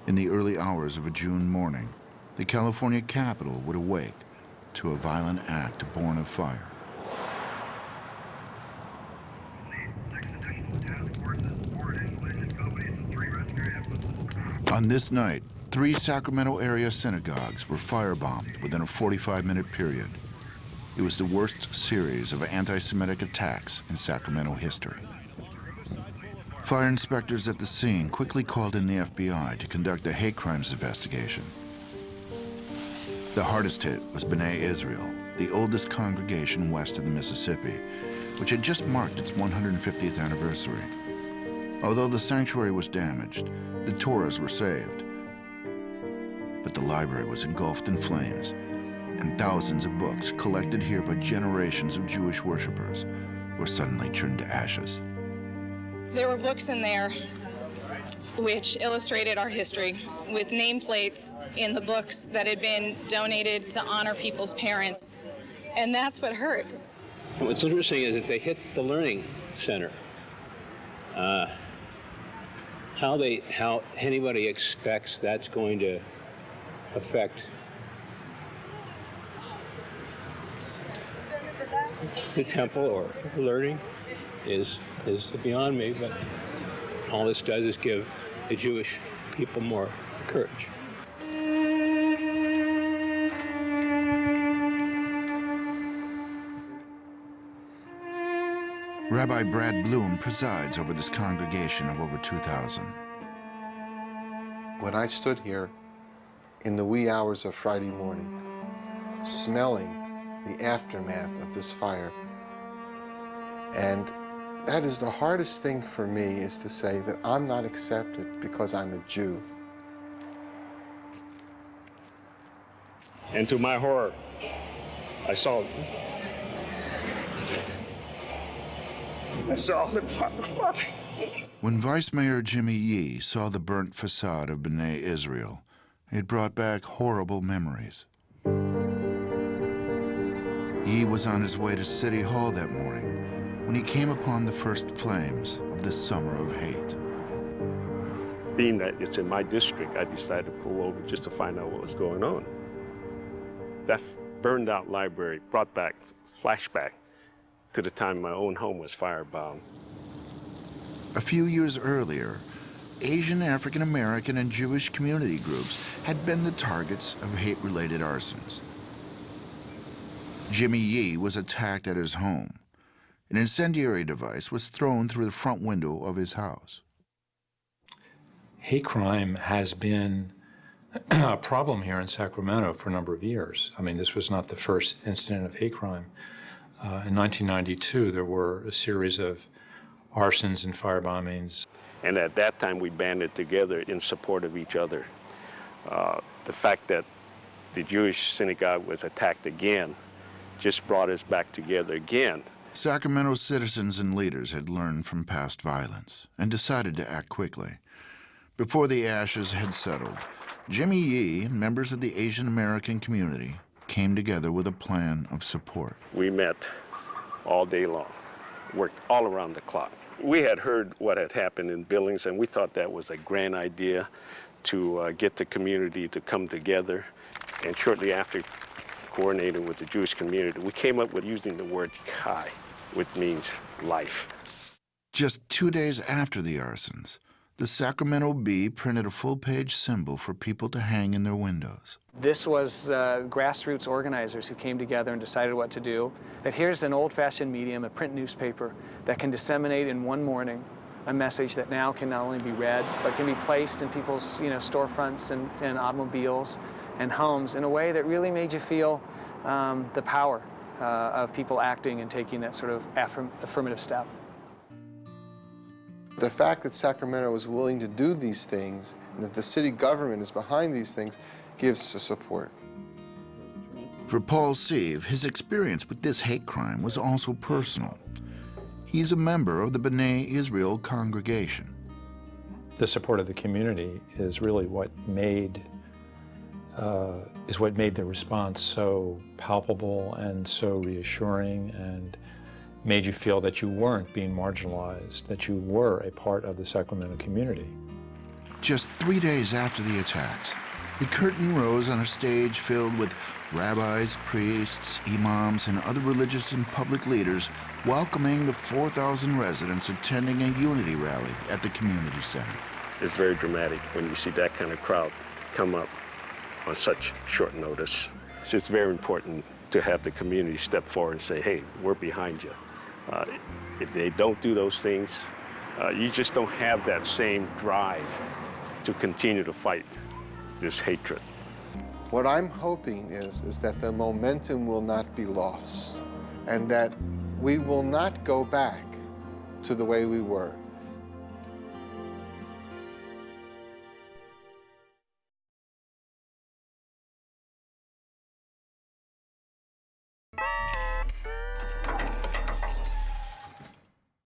In the early hours of a June morning, the California Capitol would awake to a violent act born of fire. On this night, 3 Sacramento area synagogues were firebombed within a 45-minute period. It was the worst series of anti-Semitic attacks in Sacramento history. Fire inspectors at the scene quickly called in the FBI to conduct a hate crimes investigation. The hardest hit was B'nai Israel, the oldest congregation west of the Mississippi, which had just marked its 150th anniversary. Although the sanctuary was damaged, the Torahs were saved. But the library was engulfed in flames, and thousands of books collected here by generations of Jewish worshipers were suddenly turned to ashes. There were books in there which illustrated our history, with nameplates in the books that had been donated to honor people's parents. And that's what hurts. What's interesting is that they hit the Learning Center. How anybody expects that's going to affect the temple or learning is beyond me, but all this does is give the Jewish people more courage. Rabbi Brad Bloom presides over this congregation of over 2,000. When I stood here in the wee hours of Friday morning, smelling the aftermath of this fire, and that is the hardest thing for me, is to say that I'm not accepted because I'm a Jew. And to my horror, I saw the fire. When Vice Mayor Jimmy Yee saw the burnt facade of B'nai Israel, it brought back horrible memories. Yee was on his way to City Hall that morning when he came upon the first flames of this summer of hate. Being that it's in my district, I decided to pull over just to find out what was going on. That burned out library brought back flashback to the time my own home was firebound. A few years earlier, Asian, African American, and Jewish community groups had been the targets of hate-related arsons. Jimmy Yee was attacked at his home. An incendiary device was thrown through the front window of his house. Hate crime has been a problem here in Sacramento for a number of years. I mean, this was not the first incident of hate crime. In 1992, there were a series of arsons and firebombings. And at that time, we banded together in support of each other. The fact that the Jewish synagogue was attacked again just brought us back together again. Sacramento citizens and leaders had learned from past violence and decided to act quickly. Before the ashes had settled, Jimmy Yee and members of the Asian American community came together with a plan of support. We met all day long, worked all around the clock. We had heard what had happened in Billings, and we thought that was a grand idea to get the community to come together. And shortly after coordinating with the Jewish community, we came up with using the word Chai, which means life. Just 2 days after the arsons, the Sacramento Bee printed a full-page symbol for people to hang in their windows. This was grassroots organizers who came together and decided what to do. That here's an old-fashioned medium, a print newspaper, that can disseminate in one morning a message that now can not only be read, but can be placed in people's storefronts and automobiles and homes in a way that really made you feel the power of people acting and taking that sort of affirmative step. The fact that Sacramento is willing to do these things and that the city government is behind these things gives us support. For Paul Sieve, his experience with this hate crime was also personal. He's a member of the B'nai Israel congregation. The support of the community is really what made the response so palpable and so reassuring, and made you feel that you weren't being marginalized, that you were a part of the Sacramento community. Just 3 days after the attacks, the curtain rose on a stage filled with rabbis, priests, imams, and other religious and public leaders welcoming the 4,000 residents attending a unity rally at the community center. It's very dramatic when you see that kind of crowd come up on such short notice. So it's very important to have the community step forward and say, hey, we're behind you. If they don't do those things, you just don't have that same drive to continue to fight this hatred. What I'm hoping is that the momentum will not be lost and that we will not go back to the way we were.